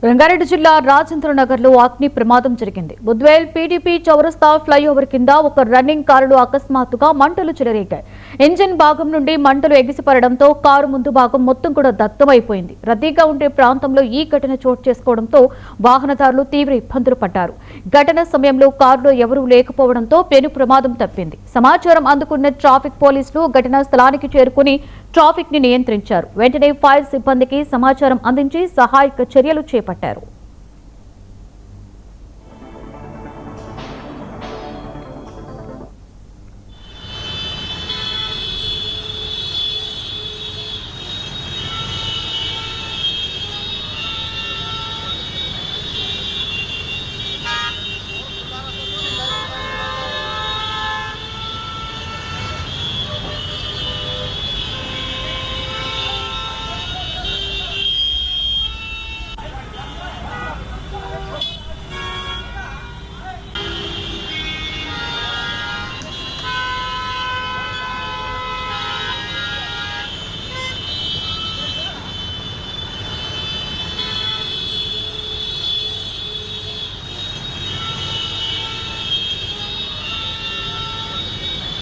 రంగారెడ్డి జిల్లా రాజేంద్రనగర్ లో అగ్ని ప్రమాదం జరిగింది. బుద్వేల్ పీడీపీ చౌరస్తా ఫ్లైఓవర్ కింద ఒక రన్నింగ్ కారులో అకస్మాత్తుగా మంటలు చెలరేగాయి. ఇంజిన్ భాగం నుండి మంటలు ఎగిసిపడడంతో కారు ముందు భాగం మొత్తం కూడా దగ్ధమైపోయింది. రద్దీగా ఉండే ప్రాంతంలో ఈ ఘటన చోటు చేసుకోవడంతో వాహనదారులు తీవ్ర ఇబ్బందులు పడ్డారు. ఘటన సమయంలో కారులో ఎవరూ లేకపోవడంతో పెను ప్రమాదం తప్పింది. సమాచారం అందుకున్న ట్రాఫిక్ పోలీసులు ఘటనా స్థలానికి చేరుకుని ట్రాఫిక్ ని నియంత్రించారు. వెంటనే ఫైర్ సిబ్బందికి సమాచారం అందించి సహాయక చర్యలు చేపట్టారు.